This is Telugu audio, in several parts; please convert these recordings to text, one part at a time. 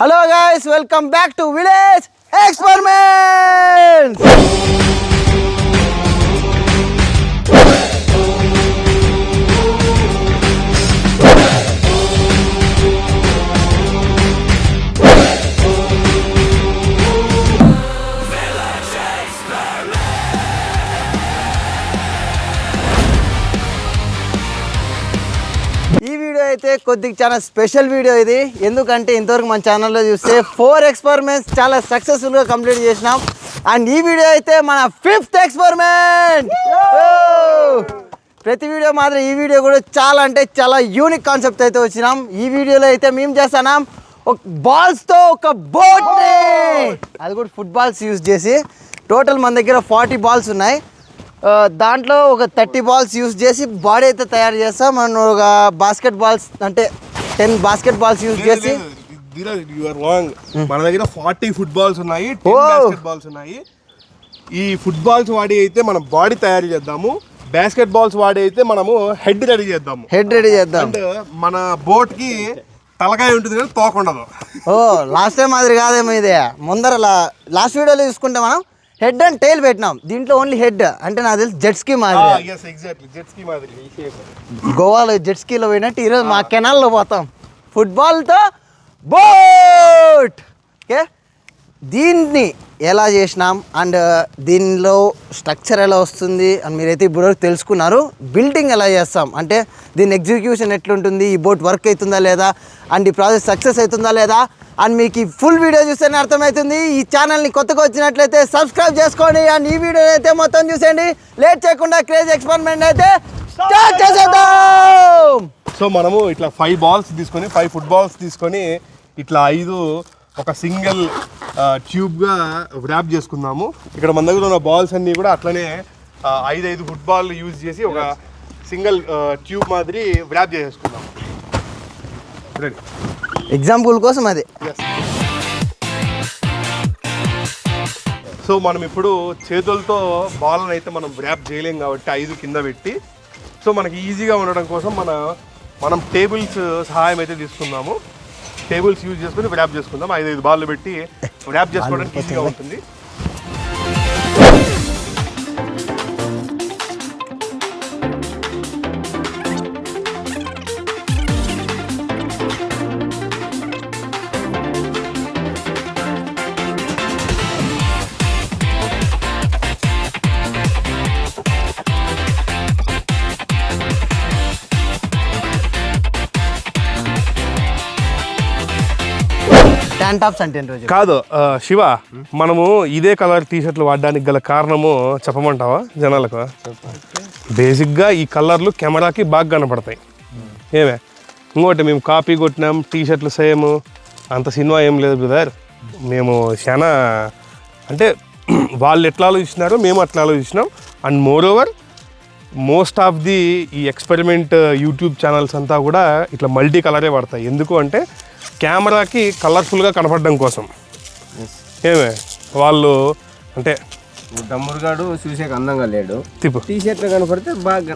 Hello guys, welcome back to Village Experiments. ఈ వీడియో అయితే కొద్దిగా చాలా స్పెషల్ వీడియో ఇది. ఎందుకంటే ఇంతవరకు మన ఛానల్లో చూస్తే 4 ఎక్స్పెరిమెంట్స్ చాలా సక్సెస్ఫుల్గా కంప్లీట్ చేసినాం. అండ్ ఈ వీడియో అయితే మన 5th ఎక్స్పెరిమెంట్. ప్రతి వీడియో మాత్రం ఈ వీడియో కూడా చాలా అంటే చాలా యూనిక్ కాన్సెప్ట్ అయితే వచ్చినాం. ఈ వీడియోలో అయితే మేము చేస్తున్నాం ఒక బాల్స్తో ఒక బోట్ని, అది కూడా ఫుట్బాల్స్ యూజ్ చేసి. టోటల్ మన దగ్గర 40 బాల్స్ ఉన్నాయి. దాంట్లో ఒక 30 బాల్స్ యూజ్ చేసి బాడీ అయితే తయారు చేస్తాం. మనం ఒక బాస్కెట్ బాల్స్ అంటే 10 బాస్కెట్ బాల్స్ యూజ్ చేసి మన దగ్గర 40 ఫుట్బాల్స్ ఉన్నాయి, 10 బాస్కెట్ బాల్స్ ఉన్నాయి. ఈ ఫుట్బాల్స్ వాడి అయితే మనం బాడీ తయారు చేద్దాము, బాస్కెట్ బాల్స్ వాడి అయితే మనము హెడ్ రెడీ చేద్దాము. అంటే మన బోట్ కి తలకాయ ఉంటుంది కానీ తోక ఉండదు. లాస్ట్ టైం మాదిరి కాదేమో ఇది. ముందర లాస్ట్ వీడియోలో చూసుకుంటే మనం హెడ్ అండ్ టైల్ పెట్టినాం. దీంట్లో ఓన్లీ హెడ్ అంటే నాకు తెలిసి జెట్ స్కీ మాదిరి. గోవాలో జెట్ స్కీలో పోయినట్టు ఈరోజు మా కెనాల్లో పోతాం ఫుట్బాల్తో బోట్. ఓకే, దీన్ని ఎలా చేసినాం అండ్ దీనిలో స్ట్రక్చర్ ఎలా వస్తుంది అని మీరైతే ఇప్పుడు తెలుసుకున్నారు. బిల్డింగ్ ఎలా చేస్తాం అంటే దీని ఎగ్జిక్యూషన్ ఎట్లుంటుంది, ఈ బోట్ వర్క్ అవుతుందా లేదా, అండ్ ఈ ప్రాజెక్ట్ సక్సెస్ అవుతుందా లేదా అండ్ మీకు ఈ ఫుల్ వీడియో చూస్తేనే అర్థమవుతుంది. ఈ ఛానల్ని కొత్తగా వచ్చినట్లయితే సబ్స్క్రైబ్ చేసుకోండి అండ్ ఈ వీడియో అయితే మొత్తం చూసేయండి. లేట్ చేయకుండా క్రేజీ ఎక్స్పెరిమెంట్ అయితే స్టార్ట్ చేసేద్దాం. సో మనము ఇట్లా 5 బాల్స్ తీసుకొని 5 ఫుట్బాల్స్ తీసుకొని ఇట్లా 5 ఒక సింగిల్ ట్యూబ్గా ర్యాప్ చేసుకుందాము. ఇక్కడ మన దగ్గర ఉన్న బాల్స్ అన్నీ కూడా అట్లనే 5 ఫుట్బాల్ యూజ్ చేసి ఒక సింగిల్ ట్యూబ్ మాదిరి ర్యాప్ చేసుకుందాము. రెడీ, ఎగ్జాంపుల్ కోసం అది. సో మనం ఇప్పుడు చేతులతో బాల్ని అయితే మనం ర్యాప్ చేయలేం కాబట్టి 5 కింద పెట్టి, సో మనకి ఈజీగా ఉండడం కోసం మనం టేబుల్స్ సహాయం అయితే తీసుకుందాము. టేబుల్స్ యూజ్ చేసుకుని ర్యాప్ చేసుకుందాం. 5 బాల్లు పెట్టి ర్యాప్ చేసుకోవడానికి ఈజీగా ఉంటుంది. కాదు శివ, మనము ఇదే కలర్ టీషర్ట్లు వాడడానికి గల కారణము చెప్పమంటావా జనాలకు? బేసిక్గా ఈ కలర్లు కెమెరాకి బాగా కనపడతాయి. ఏమే ఇంకోటి మేము కాపీ కొట్టినాం, టీషర్ట్లు సేమ్, అంత సినిమా ఏం లేదు బ్రదర్. మేము చాలా అంటే వాళ్ళు ఎట్లా ఆలోచిస్తున్నారు మేము అట్లా ఆలోచించినాం. And moreover most of the ఈ ఎక్స్పెరిమెంట్ యూట్యూబ్ ఛానల్స్ అంతా కూడా ఇట్లా మల్టీ కలరే పడతాయి. ఎందుకు అంటే కెమెరాకి కలర్ఫుల్గా కనపడడం కోసం. ఏమే వాళ్ళు అంటే దమ్మురుగాడు చూసే అందంగా లేడు, తిప్పు టీషర్ట్లు కనపడితే బాగా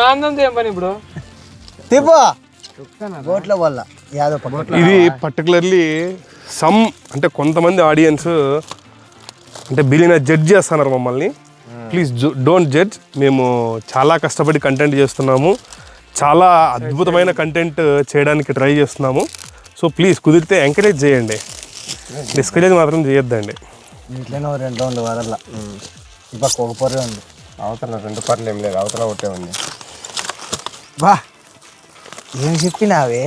ఆనందం. ఏం పని ఇప్పుడు తిప్పు బోట్ల వల్ల ఇది పర్టికులర్లీ సమ్ అంటే కొంతమంది ఆడియన్స్ అంటే బిలియన జడ్జ్ చేస్తున్నారు మమ్మల్ని. Please don't judge. మేము చాలా కష్టపడి కంటెంట్ చేస్తున్నాము, చాలా అద్భుతమైన కంటెంట్ చేయడానికి ట్రై చేస్తున్నాము. సో ప్లీజ్ కుదిరితే ఎంకరేజ్ చేయండి, డిస్కరేజ్ మాత్రం చేయొద్దండి. ఇంట్లోనే 2 రౌండ్లు వాడల్లా. ఇప్పుడు ఒక పొర్రే ఉంది, అవతల 2 పర్లు ఏం లేదు, అవతల ఒకటే ఉంది. బా ఏం చెప్పినావే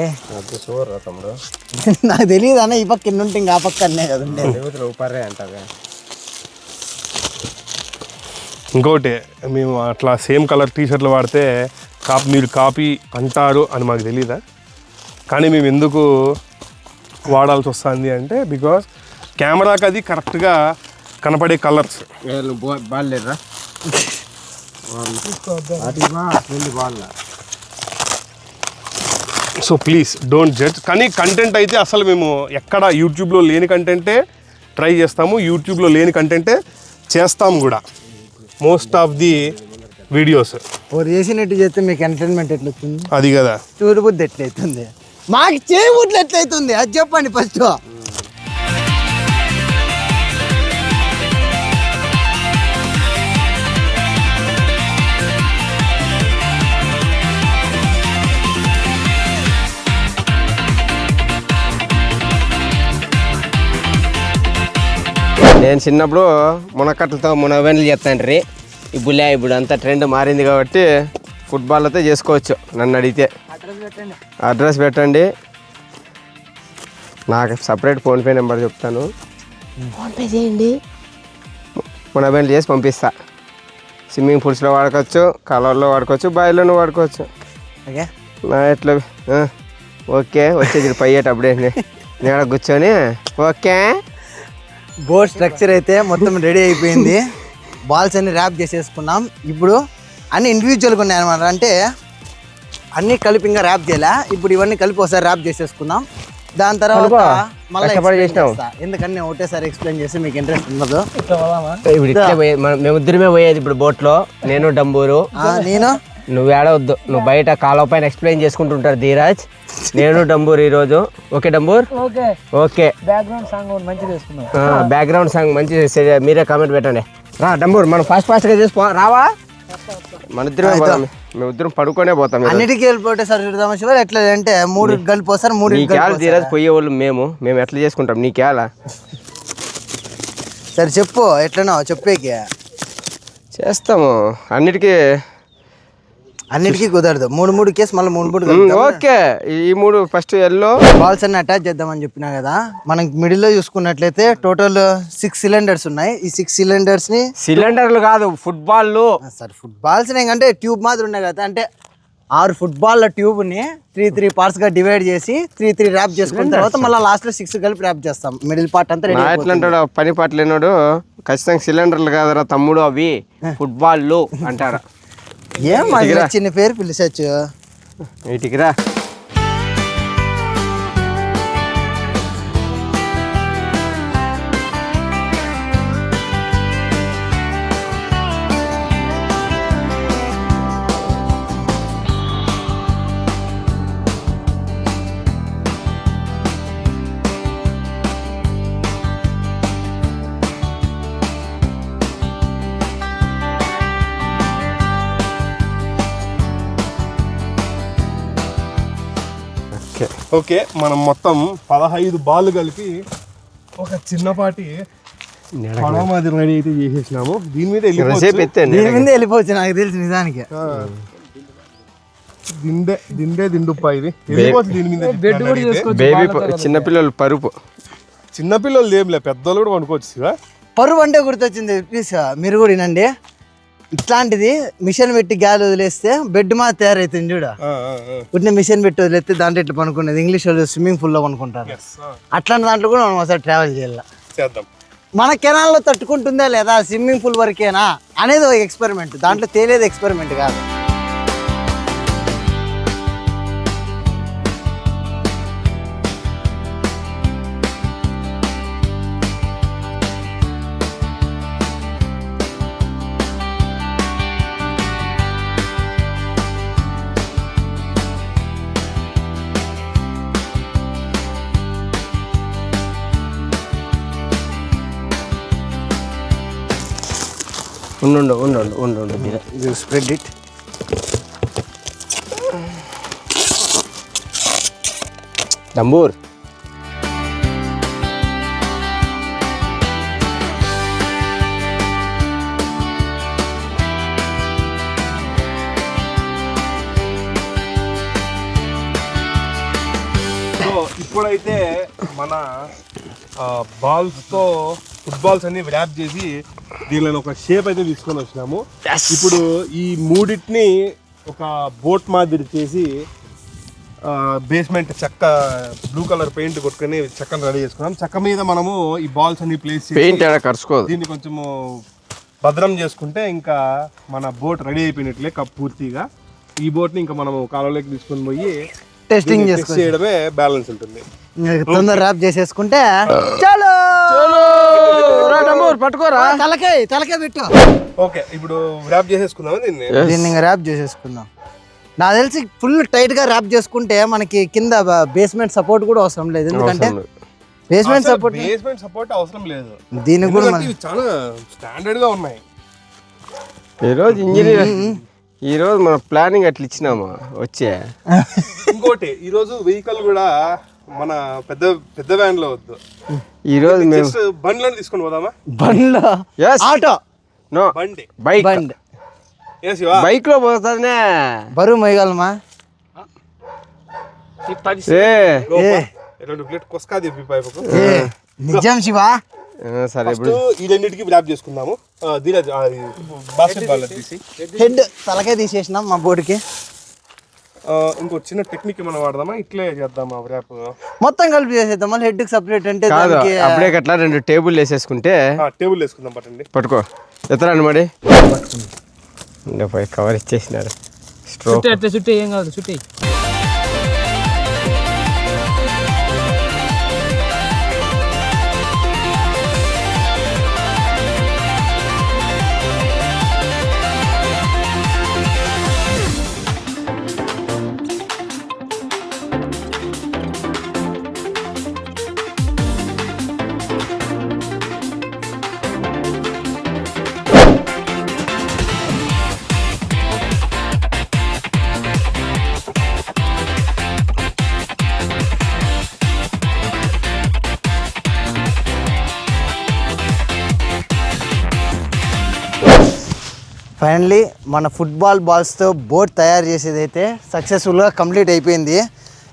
చూడరా తమ్ముడు, నాకు తెలియదు అన్న. ఈ పక్క ఎన్ని ఉంటే ఇంకా ఆ పక్క అన్నే కదా ఉండేది. పర్రే అంటావే. ఇంకోటి, మేము అట్లా సేమ్ కలర్ టీషర్ట్లు వాడితే మీరు కాపీ అంటారు అని మాకు తెలీదా? కానీ మేము ఎందుకు వాడాల్సి వస్తుంది అంటే బికాస్ కెమెరాకి అది కరెక్ట్గా కనపడే కలర్స్. బాల్ లేదురా, సో ప్లీజ్ డోంట్ జడ్జ్. కానీ కంటెంట్ అయితే అసలు మేము ఎక్కడ యూట్యూబ్లో లేని కంటెంటే ట్రై చేస్తాము, యూట్యూబ్లో లేని కంటెంటే చేస్తాము కూడా. మోస్ట్ ఆఫ్ ది వీడియోస్ చేసినట్టు చేస్తే మీకు ఎంటర్టైన్మెంట్ ఎట్లవుతుంది? అది కదా, చూడబుద్ధి ఎట్లయితుంది, మాకు చేయబుద్ధి ఎట్లయితుంది అది చెప్పండి ఫస్ట్. నేను చిన్నప్పుడు మునక్కట్లతో మునవెన్లు చేస్తాను ఇప్పుడు అంతా ట్రెండ్ మారింది కాబట్టి ఫుట్బాల్తో చేసుకోవచ్చు. నన్ను అడిగితే అడ్రస్ పెట్టండి, నాకు సపరేట్ ఫోన్పే నెంబర్ చెప్తాను, ఫోన్పే చేయండి, మునవెన్లు చేసి పంపిస్తా. స్విమ్మింగ్ పూల్స్లో వాడుకోవచ్చు, కాలువల్లో వాడుకోవచ్చు, బావిలోనూ వాడుకోవచ్చు. ఓకే నా ఎట్లా ఓకే వచ్చేది పయ్యేటప్పుడే నేను కూర్చొని ఓకే. బోట్ స్ట్రక్చర్ అయితే మొత్తం రెడీ అయిపోయింది. బాల్స్ అన్ని ర్యాప్ చేసేసుకున్నాం. ఇప్పుడు అన్ని ఇండివిజువల్గా ఉన్నాయి అనమాట, అంటే అన్నీ కలిపి ఇంకా ర్యాప్ చేయలే. ఇప్పుడు ఇవన్నీ కలిపి ఒకసారి ర్యాప్ చేసేసుకున్నాం. దాని తర్వాత మళ్ళీ ఎందుకని నేను ఒకటేసారి ఎక్స్ప్లెయిన్ చేసి మీకు ఇంట్రెస్ట్ ఉండదు. ఇప్పుడు ఇట్లే మేమిద్దరమే పోయేది ఇప్పుడు బోట్లో, నేను డంబూరు. నేను నువ్వు ఏడవద్దు, నువ్వు బయట కాలువ పైన ఎక్స్ప్లెయిన్ చేసుకుంటుంటారు ధీరాజ్, నేను డంబూర్ ఈరోజు. ఓకే డంబూర్, ఓకే. బ్యాక్గ్రౌండ్ సాంగ్ మంచి మీరే కామెంట్ పెట్టండి. రా డంబూర్, మనం ఫాస్ట్గా చేసి రావా? మన ఇద్దరమే పోతాం, మేమిద్దరం పడుకొనే పోతాం. అన్నిటికీ వెళ్ళిపోతే సార్ చూద్దాం ఎట్లా అంటే 3 కలిపోసారు 3 ధీరాజ్ పోయేవాళ్ళు మేము ఎట్లా చేసుకుంటాం నీకేలా? సరే చెప్పు ఎట్లనో చెప్పేకి చేస్తాము. అన్నిటికీ కుదరదు. 3 కేసు మళ్ళీ 3 ఓకే. ఈ 3 ఫస్ట్ ఎల్లో బాల్స్ అన్ని అటాచ్ చేద్దామని చెప్పినా కదా. మనం మిడిల్ లో చూసుకున్నట్లయితే టోటల్ 6 సిలిండర్స్ ఉన్నాయి. ఈ 6 సిలిండర్స్ ని సిలిండర్లు కాదు ఫుట్బాల్ సార్ ఫుట్బాల్స్ అంటే ట్యూబ్ మాదిరి ఉన్నాయి కదా, అంటే 6 ఫుట్బాల్ ట్యూబ్ ని 3 పార్ట్స్ గా డివైడ్ చేసి 3 ర్యాప్ చేసుకున్న తర్వాత మళ్ళీ లాస్ట్ లో 6 కలిపి ర్యాప్ చేస్తాం. మిడిల్ పార్ట్ అంతా రెడీ. ఎట్లంటాడు పని పాట లేనాడు, ఖచ్చితంగా సిలిండర్లు కాదరా తమ్ముడు అవి ఫుట్బాల్ అంటారా? ఏం చిన్న పేరు పిలిచచ్చు. వీటికి రా. ఓకే, మనం మొత్తం 15 బాల్ కలిపి ఒక చిన్నపాటి పడవ మాదిరి రెడీ అయితే చేసేసినాము. దీని మీద వెళ్ళిపోవచ్చు నాకు తెలిసి నిజానికి. దిండుప్ప ఇది వెళ్ళిపోవచ్చు. దీని మీద బేబీ చిన్నపిల్లలు పరుపు, చిన్నపిల్లలు ఏం లే, పెద్దోళ్ళు కూడా అనుకోవచ్చు. పరువు అంటే గుర్తొచ్చింది, ప్లీజ్ మీరు కూడా వినండి. ఇట్లాంటిది మిషన్ పెట్టి గాలి వదిలేస్తే బెడ్ మా తయారైతుంది చూడ. ఉట్టిన మిషన్ పెట్టి వదిలేస్తే దాంట్లో ఇట్లా పనుకునేది. ఇంగ్లీష్ వాళ్ళు స్విమ్మింగ్ పూల్ లో పనుకుంటారు. అట్లాంటి దాంట్లో కూడా మనం ఒకసారి ట్రావెల్ చేద్దాం. మన కెనాల్లో తట్టుకుంటుందా లేదా, స్విమ్మింగ్ పూల్ వరకేనా అనేది ఒక ఎక్స్పెరిమెంట్. దాంట్లో తేలేది ఎక్స్పెరిమెంట్ కాదు. ఉండు స్ప్రెడ్ ఇట్. డంబూర్ ఇప్పుడైతే మన బాల్స్తో ఫుట్బాల్స్ అన్ని ర్యాప్ చేసి దీనిలో ఒక షేప్ అయితే తీసుకొని వచ్చినాము. ఇప్పుడు ఈ మూడింటిని ఒక బోట్ మాదిరి చేసి బేస్మెంట్ చెక్క బ్లూ కలర్ పెయింట్ కొట్టుకొని చెక్కను రెడీ చేసుకున్నాం. చెక్క మీద మనము ఈ బాల్స్ అన్ని ప్లేస్ చేసి దీన్ని కొంచెము భద్రం చేసుకుంటే ఇంకా మన బోట్ రెడీ అయిపోయినట్లే పూర్తిగా. ఈ బోట్ని ఇంకా మనము కాలంలోకి తీసుకొని పోయి టెస్టింగ్ చేయడమే బ్యాలెన్స్ ఉంటుంది. తొందర ర్యాప్ చేసేసుకుంటే చలో పట్టుకోరా, తలకే పెట్టు. ఓకే, ఇప్పుడు ర్యాప్ చేసేసుకుందాం. దీన్ని ఇంకా ర్యాప్ చేసేసుకుందాం. నాకు తెలిసి ఫుల్ టైట్ గా ర్యాప్ చేసుకుంటే మనకి కింద బేస్మెంట్ సపోర్ట్ కూడా అవసరం లేదు. ఎందుకంటే బేస్మెంట్ సపోర్ట్ అవసరం లేదు. దీనికి కూడా చాలా స్టాండర్డ్ గా ఉన్నాయి. ఈరోజు మన ప్లానింగ్ అట్లా ఇచ్చినామా వచ్చే. ఇంకోటి ఈరోజు వెహికల్ కూడా మన పెద్ద పెద్ద వ్యాన్ లో వద్దు, ఈరోజు మేము జస్ట్ బండ్లో తీసుకొని పోదామా? బండ్లో Yes. ఆటో నో బండి బైక్ బండి ఏ శివా? బైక్ లో పోతుందనే బరువు మోయగలమా? ఏ ఏ 2 ప్లేట్ కొస్కా చెప్పి పైపుకు. ఏ నిజం శివా? సరే ఫస్ట్ ఈ రెండింటికి ర్యాప్ చేసుకుందాము. ధీరజ్ బాస్కెట్ బాల్ తీసి హెడ్ తలకే తీసేసినాం మా బోర్డుకి. ఇంకో చిన్న టెక్నిక్ మనం వాడదామా? ఇట్లే చేద్దామా ర్యాప్? మొత్తం కలిపి చేసేద్దాం. మళ్ళీ హెడ్కి సపరేట్ అంటే కాదు దానికి అప్పుడే అట్లా 2 టేబుల్ వేసేసుకుంటే టేబుల్ వేసుకుందాం పట్టండి. పట్టుకో ఎత్తరాండి మరి పోయి కవర్ ఇచ్చేసినారు స్ట్రోక్. చుట్టే ఏం కాదు చుట్టే. ఫైనల్లీ మన ఫుట్బాల్ బాల్స్తో బోట్ తయారు చేసేది అయితే సక్సెస్ఫుల్గా కంప్లీట్ అయిపోయింది.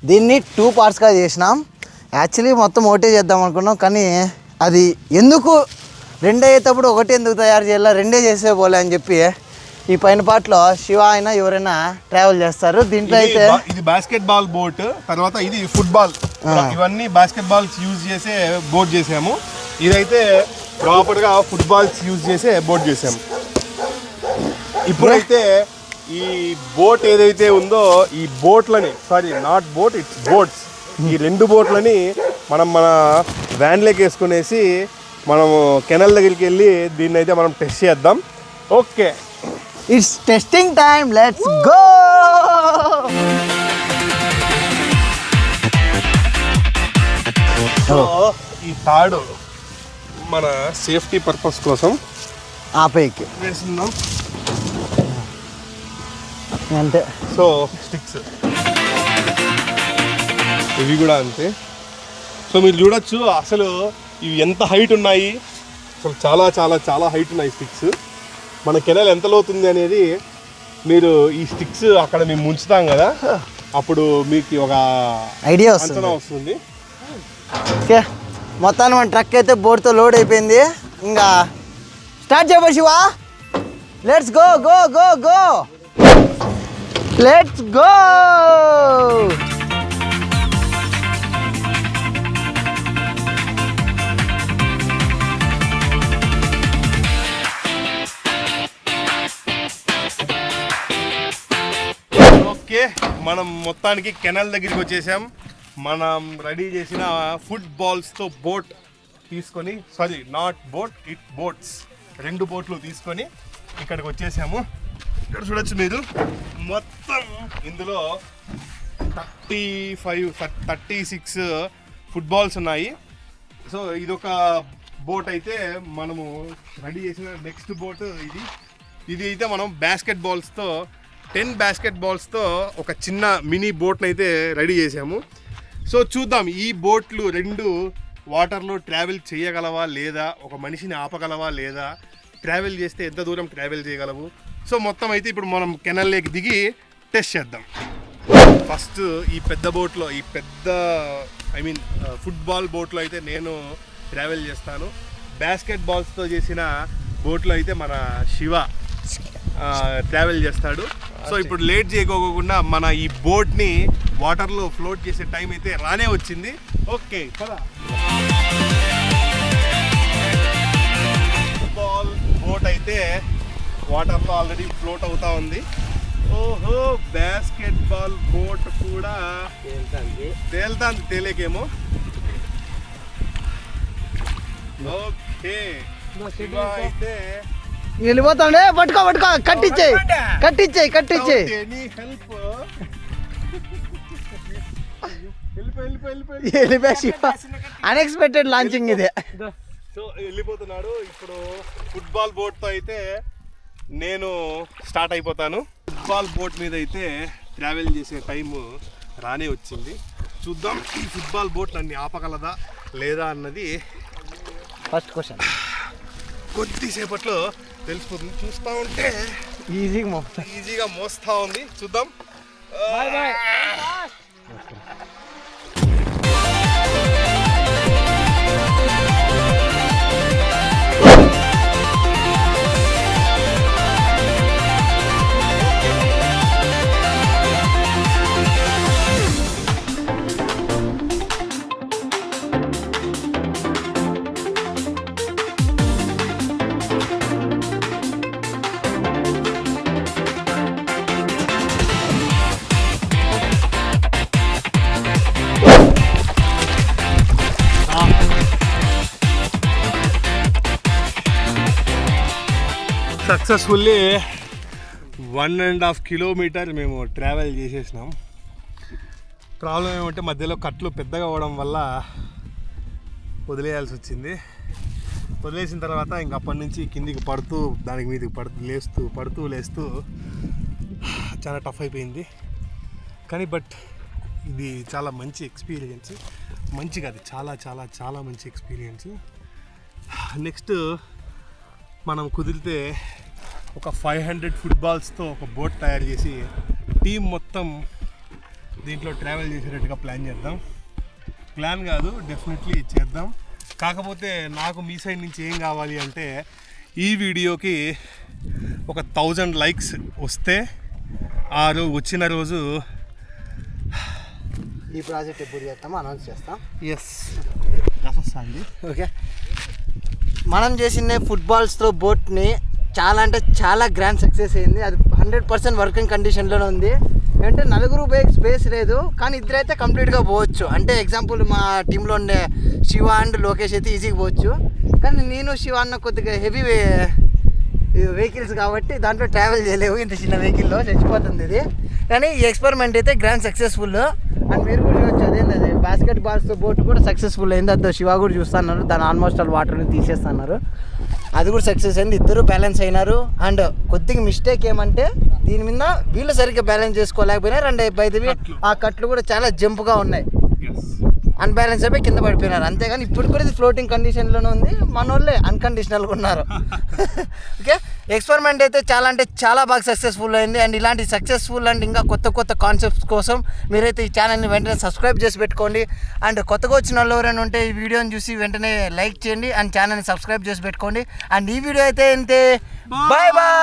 దీన్ని 2 పార్ట్స్గా చేసినాం. యాక్చువల్లీ మొత్తం ఒకటే చేద్దాం అనుకున్నాం, కానీ అది ఎందుకు 2 అయ్యేటప్పుడు ఒకటి ఎందుకు తయారు చేయాలా, 2 చేసే పోలే అని చెప్పి ఈ పైన పార్ట్లో శివ అయినా ఎవరైనా ట్రావెల్ చేస్తారు. దీంట్లో అయితే ఇది బాస్కెట్ బాల్ బోట్, తర్వాత ఇది ఫుట్బాల్. ఇవన్నీ బాస్కెట్ బాల్స్ యూజ్ చేసే బోట్ చేసాము. ఇదైతే ప్రాపర్ గా ఫుట్బాల్స్ యూజ్ చేసే బోట్ చేసాము. ఇప్పుడైతే ఈ బోట్ ఏదైతే ఉందో ఈ బోట్లని, sorry not boat, it's boats, ఈ 2 బోట్లని మనం మన వ్యాన్లోకి వేసుకునేసి మనము కెనల్ దగ్గరికి వెళ్ళి దీన్ని అయితే మనం టెస్ట్ చేద్దాం. Okay, it's testing time, let's go. So ఈ తాడు మన సేఫ్టీ పర్పస్ కోసం ఆపేకి వేస్తున్నాం. అంతే. సో స్టిక్స్ ఇవి కూడా అంతే. సో మీరు చూడొచ్చు అసలు ఇవి ఎంత హైట్ ఉన్నాయి. అసలు చాలా చాలా చాలా హైట్ ఉన్నాయి స్టిక్స్. మన కెనాల్ ఎంత లోతుంది అనేది మీరు ఈ స్టిక్స్ అక్కడ మేము ముంచుతాం కదా, అప్పుడు మీకు ఒక ఐడియా అంచనా వస్తుంది. వస్తుంది. ఓకే, మొత్తాన్ని మన ట్రక్ అయితే బోట్తో లోడ్ అయిపోయింది. ఇంకా స్టార్ట్ చేయబో Shiva. Let's go go go go, let's go. Okay, మనం మొత్తానికి కెనాల్ దగ్గరికి వచ్చేసాం. మనం రెడీ చేసిన ఫుట్బాల్స్తో బోట్ తీసుకొని, sorry not boat, it boats, 2 బోట్లు తీసుకొని ఇక్కడికి వచ్చేసాము. ఇక్కడ చూడొచ్చు మీరు మొత్తం ఇందులో 36 ఫుట్బాల్స్ ఉన్నాయి. సో ఇదొక బోట్ అయితే మనము రెడీ చేసిన నెక్స్ట్ బోట్ ఇది అయితే మనం బాస్కెట్ బాల్స్తో 10 బాస్కెట్ బాల్స్తో ఒక చిన్న మినీ బోట్ని అయితే రెడీ చేసాము. సో చూద్దాం ఈ బోట్లు 2 వాటర్లో ట్రావెల్ చేయగలవా లేదా, ఒక మనిషిని ఆపగలవా లేదా, ట్రావెల్ చేస్తే ఎంత దూరం ట్రావెల్ చేయగలవు. సో మొత్తం అయితే ఇప్పుడు మనం కెనాల్ లేక్ దిగి టెస్ట్ చేద్దాం. ఫస్ట్ ఈ పెద్ద బోట్లో, ఈ పెద్ద ఫుట్బాల్ బోట్లో అయితే నేను ట్రావెల్ చేస్తాను. బాస్కెట్ బాల్స్తో చేసిన బోట్లో అయితే మన శివ ట్రావెల్ చేస్తాడు. సో ఇప్పుడు లేట్ చేయకోకుండా మన ఈ బోట్ని వాటర్లో ఫ్లోట్ చేసే టైం అయితే రానే వచ్చింది. ఓకే, కదా ఫుట్బాల్ బోట్ అయితే వాటర్లో ఆల్రెడీ ఫ్లోట్ అవుతా ఉంది. ఓహో, బాస్కెట్ బాల్ బోట్ కూడా తేలుతాంది, తేలేకేమో. ఓకే, అయితే వెళ్ళిపోతాండే. పట్టుకో పట్టుకో, కట్టించేయి కట్టించేయి కట్టించేయి. Any help? అన్ఎక్స్పెక్టెడ్ లాంచింగ్ ఇదే. సో వెళ్ళిపోతున్నాడు. ఇప్పుడు ఫుట్బాల్ బోట్తో అయితే నేను స్టార్ట్ అయిపోతాను. ఫుట్బాల్ బోట్ మీద అయితే ట్రావెల్ చేసే టైం రానే వచ్చింది. చూద్దాం ఈ ఫుట్బాల్ బోట్ నన్ను ఆపగలదా లేదా అన్నది ఫస్ట్ క్వశ్చన్ కొద్దిసేపట్లో తెలిసిపోతుంది. చూస్తూ ఉంటే ఈజీగా మోస్తా ఉంది. చూద్దాం. సక్సెస్ఫుల్లీ 1.5 కిలోమీటర్ మేము ట్రావెల్ చేసేసినాం. ప్రాబ్లం ఏమంటే మధ్యలో కట్లు పెద్దగా అవ్వడం వల్ల వదిలేయాల్సి వచ్చింది. వదిలేసిన తర్వాత ఇంక అప్పటి నుంచి కిందికి పడుతూ దానికి మీదకి పడుతూ లేస్తూ చాలా టఫ్ అయిపోయింది. కానీ బట్ ఇది చాలా మంచి ఎక్స్పీరియన్స్. మంచి కాదు, చాలా చాలా చాలా మంచి ఎక్స్పీరియన్స్. నెక్స్ట్ మనం కుదిరితే ఒక 500 ఫుట్బాల్స్తో ఒక బోట్ తయారు చేసి టీం మొత్తం దీంట్లో ట్రావెల్ చేసేటట్టుగా ప్లాన్ చేద్దాం. ప్లాన్ కాదు, డెఫినెట్లీ చేద్దాం. కాకపోతే నాకు మీ సైడ్ నుంచి ఏం కావాలి అంటే ఈ వీడియోకి ఒక 1000 లైక్స్ వస్తే వచ్చిన రోజు ఈ ప్రాజెక్ట్ ఎప్పుడు చేస్తామో అనౌన్స్ చేస్తాం. ఎస్ వస్తుంది. ఓకే, మనం చేసిన ఫుట్బాల్స్తో బోట్ని చాలా అంటే చాలా గ్రాండ్ సక్సెస్ అయింది. అది 100% వర్కింగ్ కండిషన్లోనే ఉంది. అంటే నలుగురు బైక్ స్పేస్ లేదు, కానీ ఇద్దరైతే కంప్లీట్గా పోవచ్చు. అంటే ఎగ్జాంపుల్ మా టీంలో ఉండే శివ అండ్ లోకేష్ అయితే ఈజీగా పోవచ్చు. కానీ నేను శివ అన్న కొద్దిగా హెవీ వెహికల్స్ కాబట్టి దాంట్లో ట్రావెల్ చేయలేవు. ఇంత చిన్న వెహికల్లో చచ్చిపోతుంది ఇది. కానీ ఈ ఎక్స్పెరిమెంట్ అయితే గ్రాండ్ సక్సెస్ఫుల్. అండ్ మీరు కూడా చూడొచ్చు, అదేంది అది బాస్కెట్ బాల్స్తో బోట్ కూడా సక్సెస్ఫుల్ అయింది. అది శివ కూడా చూస్తున్నారు, దాని ఆల్మోస్ట్ ఆల్ వాటర్ని తీసేస్తున్నారు. అది కూడా సక్సెస్ అయింది. ఇద్దరు బ్యాలెన్స్ అయినారు. అండ్ కొద్దిగా మిస్టేక్ ఏమంటే దీని మీద వీళ్ళు సరిగ్గా బ్యాలెన్స్ చేసుకోలేకపోయినా బయటవి ఆ కట్లు కూడా చాలా జంపుగా ఉన్నాయి. అన్బ్యాలెన్స్ అయిపోయి కింద పడిపోయినారు. అంతేగాని ఇప్పుడు కూడా ఇది ఫ్లోటింగ్ కండిషన్లోనే ఉంది. మన వాళ్ళే అన్కండిషనల్గా ఉన్నారు. ఓకే, ఎక్స్పెరిమెంట్ అయితే చాలా అంటే చాలా బాగా సక్సెస్ఫుల్ అయింది. అండ్ ఇలాంటి సక్సెస్ఫుల్ అండ్ ఇంకా కొత్త కొత్త కాన్సెప్ట్స్ కోసం మీరైతే ఈ ఛానల్ని వెంటనే సబ్స్క్రైబ్ చేసి పెట్టుకోండి. అండ్ కొత్తగా వచ్చిన వాళ్ళు ఎవరైనా ఉంటే ఈ వీడియోని చూసి వెంటనే లైక్ చేయండి అండ్ ఛానల్ని సబ్స్క్రైబ్ చేసి పెట్టుకోండి. అండ్ ఈ వీడియో అయితే అంతే. Bye bye.